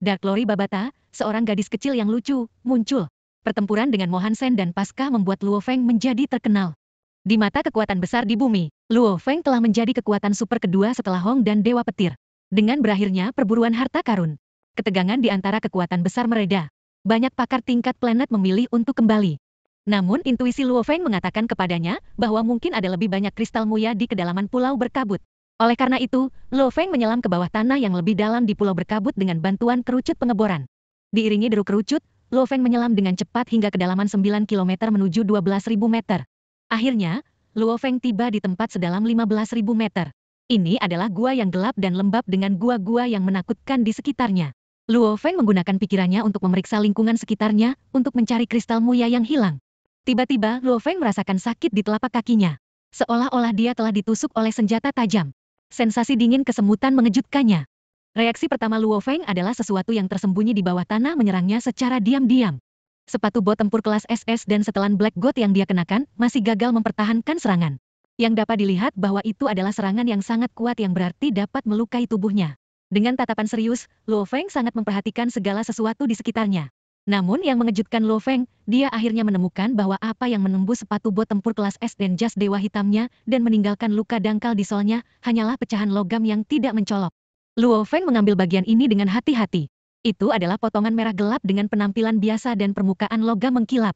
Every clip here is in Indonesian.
Dark Lori Babata, seorang gadis kecil yang lucu, muncul. Pertempuran dengan Mo Hansen dan Pasca membuat Luo Feng menjadi terkenal. Di mata kekuatan besar di bumi, Luo Feng telah menjadi kekuatan super kedua setelah Hong dan Dewa Petir. Dengan berakhirnya perburuan harta karun, ketegangan di antara kekuatan besar mereda. Banyak pakar tingkat planet memilih untuk kembali. Namun intuisi Luo Feng mengatakan kepadanya bahwa mungkin ada lebih banyak kristal muya di kedalaman pulau berkabut. Oleh karena itu, Luo Feng menyelam ke bawah tanah yang lebih dalam di pulau berkabut dengan bantuan kerucut pengeboran. Diiringi deru kerucut, Luo Feng menyelam dengan cepat hingga kedalaman 9 km menuju 12.000 meter. Akhirnya, Luo Feng tiba di tempat sedalam 15.000 meter. Ini adalah gua yang gelap dan lembab dengan gua-gua yang menakutkan di sekitarnya. Luo Feng menggunakan pikirannya untuk memeriksa lingkungan sekitarnya untuk mencari kristal muya yang hilang. Tiba-tiba, Luo Feng merasakan sakit di telapak kakinya. Seolah-olah dia telah ditusuk oleh senjata tajam. Sensasi dingin kesemutan mengejutkannya. Reaksi pertama Luo Feng adalah sesuatu yang tersembunyi di bawah tanah menyerangnya secara diam-diam. Sepatu bot tempur kelas SS dan setelan Black God yang dia kenakan masih gagal mempertahankan serangan. Yang dapat dilihat bahwa itu adalah serangan yang sangat kuat yang berarti dapat melukai tubuhnya. Dengan tatapan serius, Luo Feng sangat memperhatikan segala sesuatu di sekitarnya. Namun yang mengejutkan Luo Feng, dia akhirnya menemukan bahwa apa yang menembus sepatu bot tempur kelas S dan jas dewa hitamnya dan meninggalkan luka dangkal di solnya hanyalah pecahan logam yang tidak mencolok. Luo Feng mengambil bagian ini dengan hati-hati. Itu adalah potongan merah gelap dengan penampilan biasa dan permukaan logam mengkilap.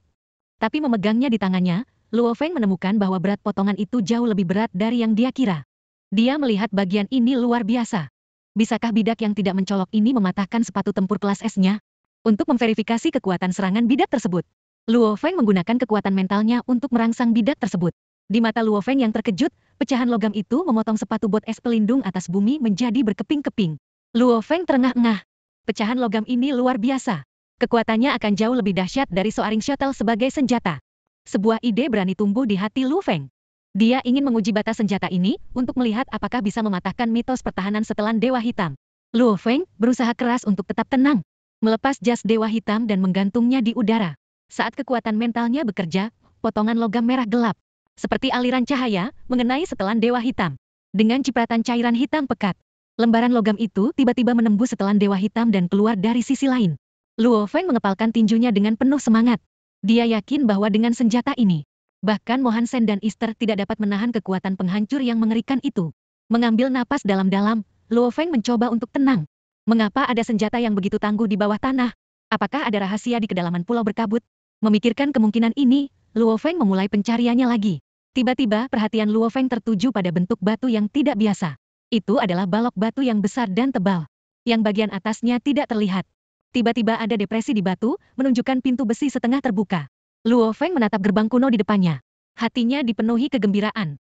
Tapi memegangnya di tangannya, Luo Feng menemukan bahwa berat potongan itu jauh lebih berat dari yang dia kira. Dia melihat bagian ini luar biasa. Bisakah bidak yang tidak mencolok ini mematahkan sepatu tempur kelas S-nya? Untuk memverifikasi kekuatan serangan bidak tersebut, Luo Feng menggunakan kekuatan mentalnya untuk merangsang bidak tersebut. Di mata Luo Feng yang terkejut, pecahan logam itu memotong sepatu bot es pelindung atas bumi menjadi berkeping-keping. Luo Feng terengah-engah. Pecahan logam ini luar biasa. Kekuatannya akan jauh lebih dahsyat dari Soaring Shuttle sebagai senjata. Sebuah ide berani tumbuh di hati Luo Feng. Dia ingin menguji batas senjata ini untuk melihat apakah bisa mematahkan mitos pertahanan setelan Dewa Hitam. Luo Feng berusaha keras untuk tetap tenang. Melepas jas dewa hitam dan menggantungnya di udara. Saat kekuatan mentalnya bekerja, potongan logam merah gelap, seperti aliran cahaya, mengenai setelan dewa hitam. Dengan cipratan cairan hitam pekat, lembaran logam itu tiba-tiba menembus setelan dewa hitam dan keluar dari sisi lain. Luo Feng mengepalkan tinjunya dengan penuh semangat. Dia yakin bahwa dengan senjata ini, bahkan Mo Hansen dan Easter tidak dapat menahan kekuatan penghancur yang mengerikan itu. Mengambil napas dalam-dalam, Luo Feng mencoba untuk tenang. Mengapa ada senjata yang begitu tangguh di bawah tanah? Apakah ada rahasia di kedalaman pulau berkabut? Memikirkan kemungkinan ini, Luo Feng memulai pencariannya lagi. Tiba-tiba perhatian Luo Feng tertuju pada bentuk batu yang tidak biasa. Itu adalah balok batu yang besar dan tebal, yang bagian atasnya tidak terlihat. Tiba-tiba ada depresi di batu, menunjukkan pintu besi setengah terbuka. Luo Feng menatap gerbang kuno di depannya. Hatinya dipenuhi kegembiraan.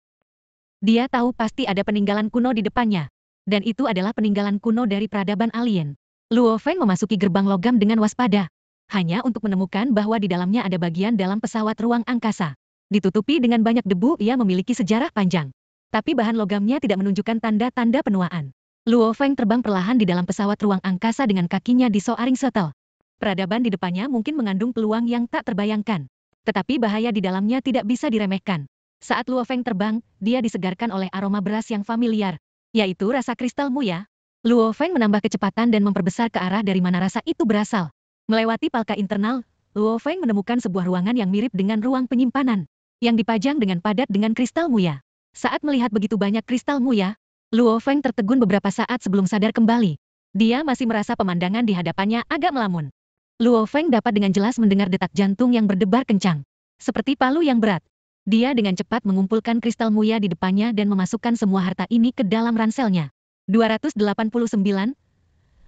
Dia tahu pasti ada peninggalan kuno di depannya. Dan itu adalah peninggalan kuno dari peradaban alien. Luo Feng memasuki gerbang logam dengan waspada. Hanya untuk menemukan bahwa di dalamnya ada bagian dalam pesawat ruang angkasa. Ditutupi dengan banyak debu, ia memiliki sejarah panjang. Tapi bahan logamnya tidak menunjukkan tanda-tanda penuaan. Luo Feng terbang perlahan di dalam pesawat ruang angkasa dengan kakinya di Soaring Shuttle. Peradaban di depannya mungkin mengandung peluang yang tak terbayangkan. Tetapi bahaya di dalamnya tidak bisa diremehkan. Saat Luo Feng terbang, dia disegarkan oleh aroma beras yang familiar, yaitu rasa kristal muya. Luo Feng menambah kecepatan dan memperbesar ke arah dari mana rasa itu berasal. Melewati palka internal, Luo Feng menemukan sebuah ruangan yang mirip dengan ruang penyimpanan, yang dipajang dengan padat dengan kristal muya. Saat melihat begitu banyak kristal muya, Luo Feng tertegun beberapa saat sebelum sadar kembali. Dia masih merasa pemandangan di hadapannya agak melamun. Luo Feng dapat dengan jelas mendengar detak jantung yang berdebar kencang, seperti palu yang berat. Dia dengan cepat mengumpulkan kristal muya di depannya dan memasukkan semua harta ini ke dalam ranselnya. 289.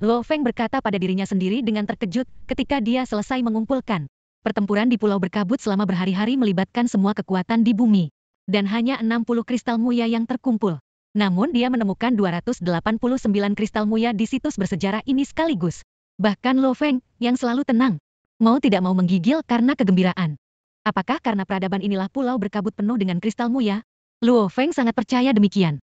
Luo Feng berkata pada dirinya sendiri dengan terkejut ketika dia selesai mengumpulkan. Pertempuran di pulau berkabut selama berhari-hari melibatkan semua kekuatan di bumi. Dan hanya 60 kristal muya yang terkumpul. Namun dia menemukan 289 kristal muya di situs bersejarah ini sekaligus. Bahkan Luo Feng, yang selalu tenang, mau tidak mau menggigil karena kegembiraan. Apakah karena peradaban inilah pulau berkabut penuh dengan kristal muya? Luo Feng sangat percaya demikian.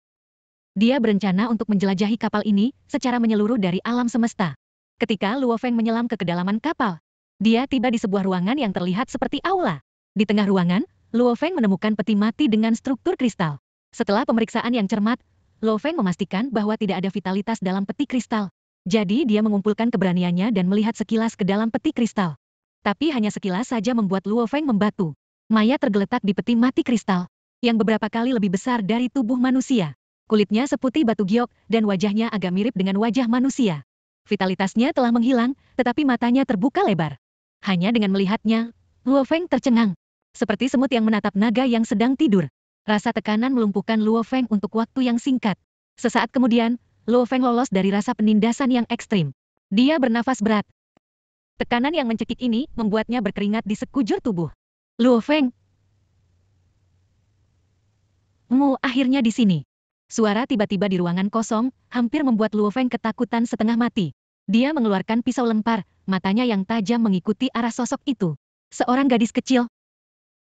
Dia berencana untuk menjelajahi kapal ini secara menyeluruh dari alam semesta. Ketika Luo Feng menyelam ke kedalaman kapal, dia tiba di sebuah ruangan yang terlihat seperti aula. Di tengah ruangan, Luo Feng menemukan peti mati dengan struktur kristal. Setelah pemeriksaan yang cermat, Luo Feng memastikan bahwa tidak ada vitalitas dalam peti kristal. Jadi dia mengumpulkan keberaniannya dan melihat sekilas ke dalam peti kristal. Tapi hanya sekilas saja membuat Luo Feng membatu. Mayat tergeletak di peti mati kristal, yang beberapa kali lebih besar dari tubuh manusia. Kulitnya seputih batu giok, dan wajahnya agak mirip dengan wajah manusia. Vitalitasnya telah menghilang, tetapi matanya terbuka lebar. Hanya dengan melihatnya, Luo Feng tercengang. Seperti semut yang menatap naga yang sedang tidur. Rasa tekanan melumpuhkan Luo Feng untuk waktu yang singkat. Sesaat kemudian, Luo Feng lolos dari rasa penindasan yang ekstrim. Dia bernafas berat. Tekanan yang mencekik ini membuatnya berkeringat di sekujur tubuh. Luo Feng, akhirnya di sini. Suara tiba-tiba di ruangan kosong, hampir membuat Luo Feng ketakutan setengah mati. Dia mengeluarkan pisau lempar, matanya yang tajam mengikuti arah sosok itu. Seorang gadis kecil.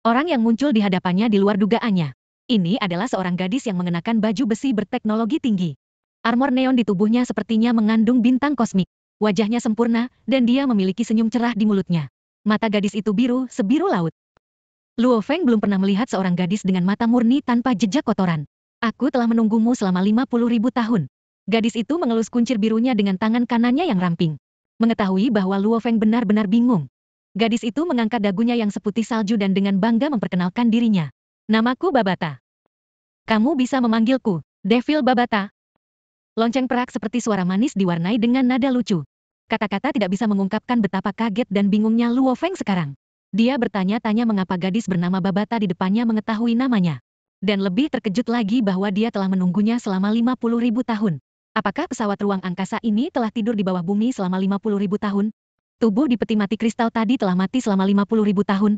Orang yang muncul di hadapannya di luar dugaannya. Ini adalah seorang gadis yang mengenakan baju besi berteknologi tinggi. Armor neon di tubuhnya sepertinya mengandung bintang kosmik. Wajahnya sempurna, dan dia memiliki senyum cerah di mulutnya. Mata gadis itu biru, sebiru laut. Luo Feng belum pernah melihat seorang gadis dengan mata murni tanpa jejak kotoran. Aku telah menunggumu selama 50.000 tahun. Gadis itu mengelus kuncir birunya dengan tangan kanannya yang ramping. Mengetahui bahwa Luo Feng benar-benar bingung. Gadis itu mengangkat dagunya yang seputih salju dan dengan bangga memperkenalkan dirinya. Namaku Babata. Kamu bisa memanggilku Devil Babata. Lonceng perak seperti suara manis diwarnai dengan nada lucu. Kata-kata tidak bisa mengungkapkan betapa kaget dan bingungnya Luo Feng sekarang. Dia bertanya-tanya mengapa gadis bernama Babata di depannya mengetahui namanya. Dan lebih terkejut lagi bahwa dia telah menunggunya selama 50.000 tahun. Apakah pesawat ruang angkasa ini telah tidur di bawah bumi selama 50.000 tahun? Tubuh di peti mati kristal tadi telah mati selama 50.000 tahun.